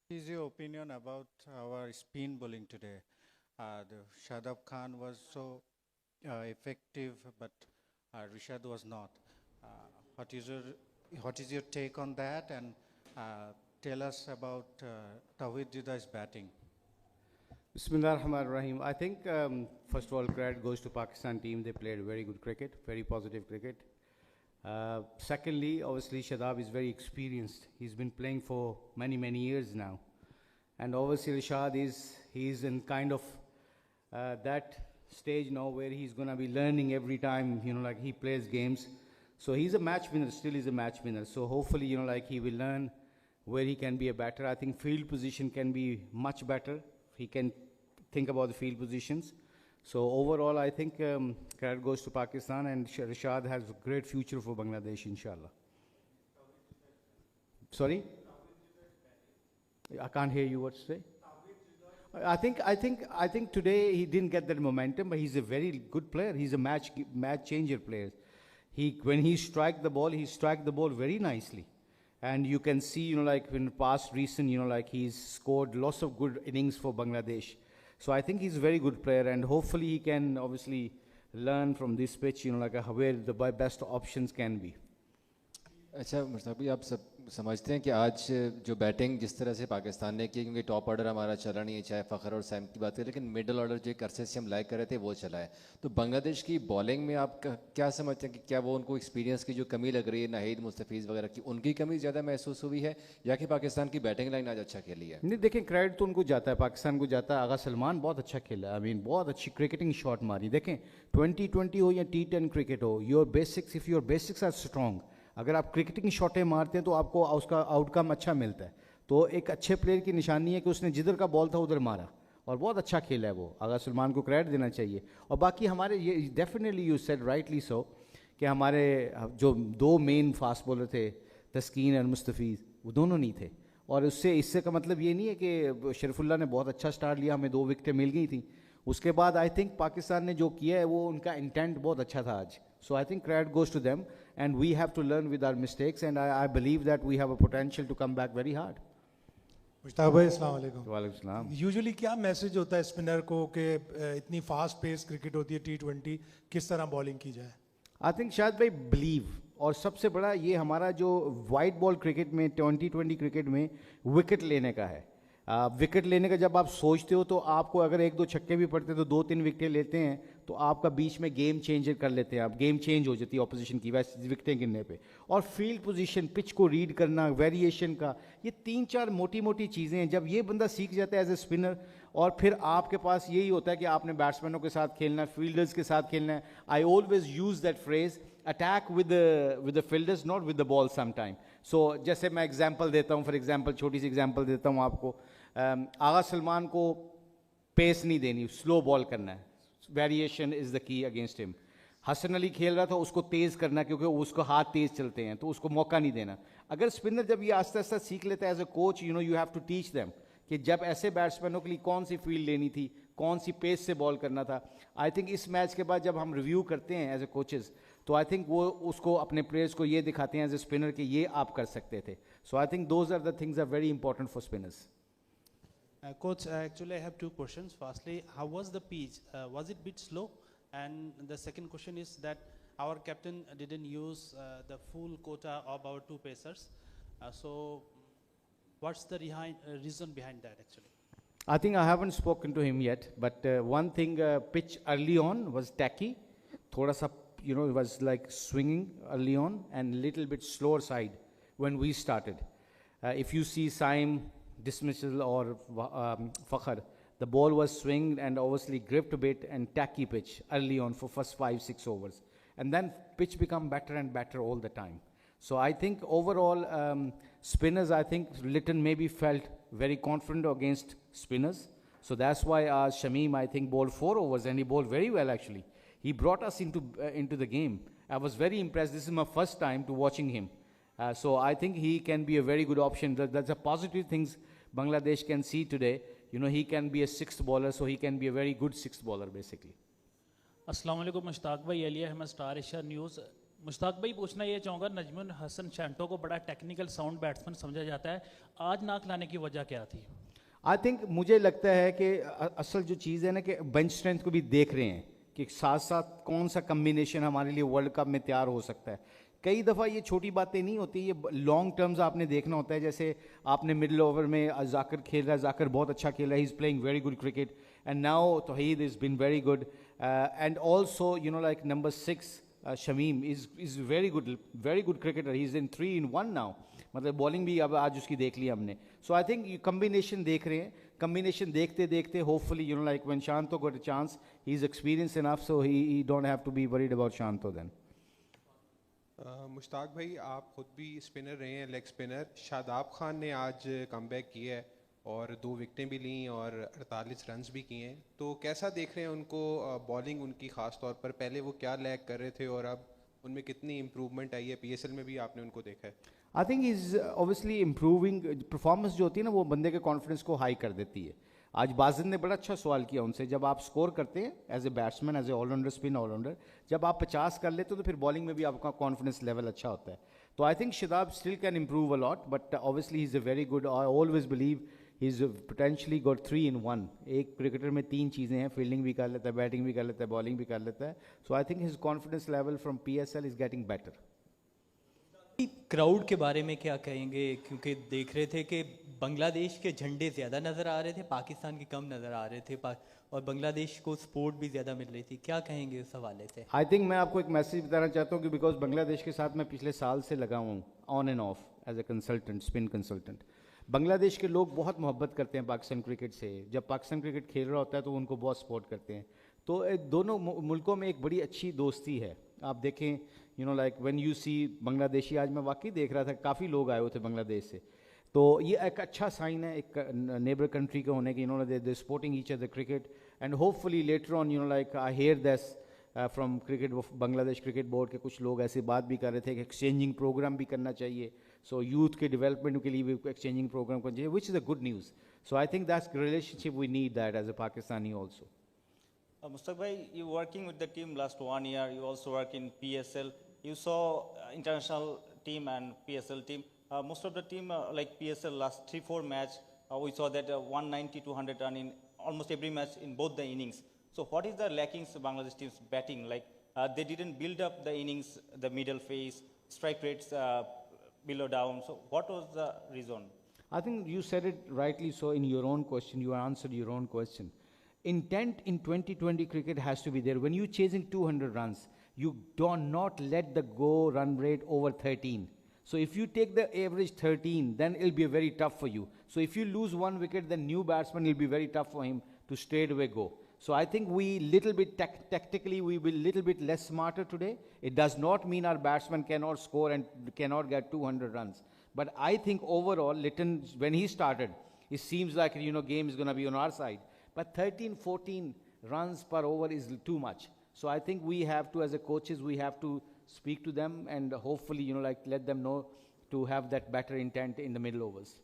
What is your opinion about our spin bowling today? The Shadab Khan was so effective, but Rishad was not. Uh, what is your what is your take on that? And tell us about Tawhid Juda's batting. Bismillah ar-Rahman ar-Rahim. I think, first of all, credit goes to Pakistan team. They played very good cricket, very positive cricket. Secondly, obviously, Shadab is very experienced. He's been playing for many, many years now. And obviously, Rishad he's in kind of that stage now where he's going to be learning every time, like he plays games. So he's a match winner, still is a match winner. So hopefully, like he will learn where he can be a better. I think field position can be much better. He can think about the field positions. So overall, I think credit goes to Pakistan, and Rishad has a great future for Bangladesh, inshallah. Sorry? I can't hear you. What to say? I think today he didn't get that momentum, but he's a very good player. He's a match changer player. When he strike the ball very nicely. And you can see, like in past recent, like he's scored lots of good innings for Bangladesh. So I think he's a very good player, and hopefully he can obviously learn from this pitch, like where the best options can be. अच्छा मुश्ताक भाई, आप सब समझते हैं कि आज जो batting जिस तरह से पाकिस्तान ने की, क्योंकि टॉप ऑर्डर हमारा चला नहीं है, चाहे फ़खर और सैम की बात करें, लेकिन मिडल ऑर्डर जो एक अरसे से हम लाइक कर रहे थे वो चला है। तो बांग्लादेश की बॉलिंग में आप क्या समझते हैं कि क्या वो उनको एक्सपीरियंस की जो कमी लग रही है, नाहिद मुस्तफ़ीज़ वगैरह की, उनकी कमी ज़्यादा महसूस हुई है, या कि पाकिस्तान की बैटिंग लाइन आज अच्छा खेली है? नहीं, देखें, क्रेडिट तो उनको जाता है, पाकिस्तान को जाता है। आगा सलमान बहुत अच्छा खेला, आई मीन बहुत अच्छी क्रिकेटिंग शॉट मारी। देखें, 2020 हो या T10 क्रिकेट हो, if your basics are strong, अगर आप क्रिकेटिंग शॉटें मारते हैं तो आपको उसका आउटकम अच्छा मिलता है। तो एक अच्छे प्लेयर की निशानी है कि उसने जिधर का बॉल था उधर मारा, और बहुत अच्छा खेला है वो। आगा सलमान को क्रेडिट देना चाहिए। और बाकी हमारे ये definitely you said rightly so कि हमारे जो दो मेन फास्ट बॉलर थे, तस्कीन और मुस्तफ़ीज़, वो दोनों नहीं थे। और इससे का मतलब ये नहीं है कि शरीफुल्लाह ने बहुत अच्छा स्टार्ट लिया, हमें 2 विकेटें मिल गई थी। उसके बाद आई थिंक पाकिस्तान ने जो किया है वो उनका इंटेंट बहुत अच्छा था आज। So I think credit goes to them, and we have to learn with our mistakes, and I believe that we have a potential to come back very hard. Mushtaq भाई, अस्सलाम वालेकुम। वालेकुम सलाम। यूजुअली क्या मैसेज होता है स्पिनर को कि इतनी फास्ट पेस क्रिकेट होती है T20, किस तरह बॉलिंग की जाए? आई थिंक शायद भाई बिलीव, और सबसे बड़ा ये हमारा जो वाइट बॉल क्रिकेट में 2020 क्रिकेट में विकेट लेने का है। विकेट लेने का जब आप सोचते हो तो आपको अगर 1-2 छक्के भी पड़ते हैं तो 2-3 विकेटें लेते हैं तो आपका बीच में गेम चेंजर कर लेते हैं, आप गेम चेंज हो जाती है ऑपोजिशन की वैसे विकेटें गिरने पे। और फील्ड पोजीशन, पिच को रीड करना, वेरिएशन का, ये 3-4 मोटी मोटी चीज़ें हैं। जब ये बंदा सीख जाता है एज ए स्पिनर, और फिर आपके पास यही होता है कि आपने बैट्समैनों के साथ खेलना है, फील्डर्स के साथ खेलना है। I always use that phrase, attack with the fielders, not with the ball some time. So जैसे मैं एग्जाम्पल देता हूँ, फॉर एग्जाम्पल छोटी सी एग्जाम्पल देता हूँ आपको। आगा सलमान को पेस नहीं देनी, स्लो बॉल करना है, variation is the key against him. Hasan Ali खेल रहा था, उसको तेज करना, क्योंकि उसको हाथ तेज चलते हैं, तो उसको मौका नहीं देना। अगर स्पिनर जब ये आस्ते आस्ते सीख लेता है as a coach, you have to teach them कि जब ऐसे बैट्समैनों के लिए कौन सी फील्ड लेनी थी, कौन सी पेस से बॉल करना था। आई थिंक इस मैच के बाद जब हम रिव्यू करते हैं एज ए कोचेस, तो आई थिंक वो उसको अपने प्लेयर्स को ये दिखाते हैं एज ए स्पिनर कि ये आप कर सकते थे। So I think those are the things are very important for spinners. Coach, actually I have 2 questions. Firstly, how was the pitch? Was it a bit slow? And the second question is that our captain didn't use the full quota of our 2 pacers. So what's the reason behind that actually? I think I haven't spoken to him yet, but one thing, pitch early on was tacky. Thoda sa, it was like swinging early on and little bit slower side when we started. If you see Saim, dismissal or Fakhar, the ball was swinged and obviously gripped a bit and tacky pitch early on for first 5-6 overs. And then pitch become better and better all the time. So I think overall, spinners, I think Litton maybe felt very confident against spinners. So that's why Shamim, I think, bowled 4 overs and he bowled very well actually. He brought us into the game. I was very impressed. This is my first time to watching him. So I think he can be a very good option. That's a positive things Bangladesh can see today. He can be a 6th bowler, so he can be a very good 6th bowler basically. अस्सलाम वालेकुम मुश्ताक भाई, Ali Ahmed, Star Asia News. Mushtaq भाई पूछना ये चाहूँगा, नजमुल हसन शैंटो को बड़ा technical sound batsman समझा जाता है, आज नाक लाने की वजह क्या थी? आई थिंक मुझे लगता है कि असल जो चीज़ है ना कि बेंच स्ट्रेंथ को भी देख रहे हैं कि साथ साथ कौन सा कम्बिनेशन हमारे लिए वर्ल्ड कप में तैयार हो सकता है। कई दफ़ा ये छोटी बातें नहीं होती, ये लॉन्ग टर्म्स आपने देखना होता है। जैसे आपने मिडिल ओवर में जाकिर खेल रहा है, जाकिर बहुत अच्छा खेल रहा है, he is playing very good cricket, and now Towhid is been very good, and also you know like number 6 Shamim is very good cricketer, he is in 3-in-1 now, मतलब बॉलिंग भी अब आज उसकी देख ली हमने। सो आई थिंक कम्बिनेशन देख रहे हैं, कम्बिनेशन देखते देखते hopefully you know like when Shanto got a chance, he is experience enough, so he don't have to be worried about Shanto then. Mushtaq भाई, आप खुद भी स्पिनर रहे हैं, लेग स्पिनर। शादाब खान ने आज कमबैक किया है और 2 विकेटें भी ली और 48 रन्स भी किए हैं, तो कैसा देख रहे हैं उनको? बॉलिंग उनकी ख़ास तौर पर, पहले वो क्या लैग कर रहे थे और अब उनमें कितनी इम्प्रूवमेंट आई है? PSL में भी आपने उनको देखा है। I think is obviously improving. Performance जो होती है ना वो बंदे के कॉन्फिडेंस को हाई कर देती है। आज बाजिद ने बड़ा अच्छा सवाल किया उनसे, जब आप स्कोर करते हैं as a batsman, as a allrounder, spin allrounder, जब आप 50 कर लेते हो तो फिर बॉलिंग में भी आपका कॉन्फिडेंस लेवल अच्छा होता है। तो I think Shadab still can improve a lot, but obviously he is a very good, I always believe he is potentially got 3-in-1। एक क्रिकेटर में 3 चीज़ें हैं, फील्डिंग भी कर लेता है, बैटिंग भी कर लेता है, बॉलिंग भी कर लेता है। So I think his confidence level from PSL is getting better. Crowd के बारे में क्या कहेंगे, क्योंकि देख रहे थे कि बांग्लादेश के झंडे ज़्यादा नज़र आ रहे थे, पाकिस्तान के कम नज़र आ रहे थे, और बांग्लादेश को सपोर्ट भी ज़्यादा मिल रही थी, क्या कहेंगे उस हवाले से? आई थिंक मैं आपको एक मैसेज बताना चाहता हूँ कि बिकॉज बांग्लादेश के साथ मैं पिछले साल से लगा हूँ on and off as a consultant, spin consultant. Bangladesh के लोग बहुत मोहब्बत करते हैं पाकिस्तान क्रिकेट से। जब पाकिस्तान क्रिकेट खेल रहा होता है तो उनको बहुत सपोर्ट करते हैं। तो दोनों मुल्कों में एक बड़ी अच्छी दोस्ती है। आप देखें you know like when you see Bangladeshi, आज मैं वाकई देख रहा था काफ़ी लोग आए हुए थे बांग्लादेश से, तो ये एक अच्छा साइन है एक नेबर कंट्री के होने के, you know they supporting each other cricket, and hopefully later on you know like I hear this from cricket Bangladesh cricket board के कुछ लोग ऐसी बात भी कर रहे थे कि एक्सचेंजिंग प्रोग्राम भी करना चाहिए, सो यूथ के डेवलपमेंट के लिए भी एक्सचेंजिंग प्रोग्राम करना चाहिए, which is a good news. So I think that's relationship we need that as a Pakistani also. Mustaq bhai, you working with the team last 1 year, you also work in PSL. You saw international team and PSL team. Most of the team like PSL last 3-4 match, we saw that 190-200 run in almost every match in both the innings. So what is the lackings of Bangladesh team's batting? Like they didn't build up the innings, the middle phase, strike rates below down. So what was the reason? I think you said it rightly so in your own question, you answered your own question. Intent in 2020 cricket has to be there. When you're chasing 200 runs, you do not let the go run rate over 13. So if you take the average 13, then it'll be very tough for you. So if you lose 1 wicket, then new batsman, it'll be very tough for him to straight away go. So I think we little bit tactically, we will little bit less smarter today. It does not mean our batsman cannot score and cannot get 200 runs. But I think overall, Litton, when he started, it seems like, you know, game is going to be on our side. But 13-14 runs per over is too much. So I think we have to, as a coaches, we have to speak to them and hopefully, you know, like let them know to have that better intent in the middle overs.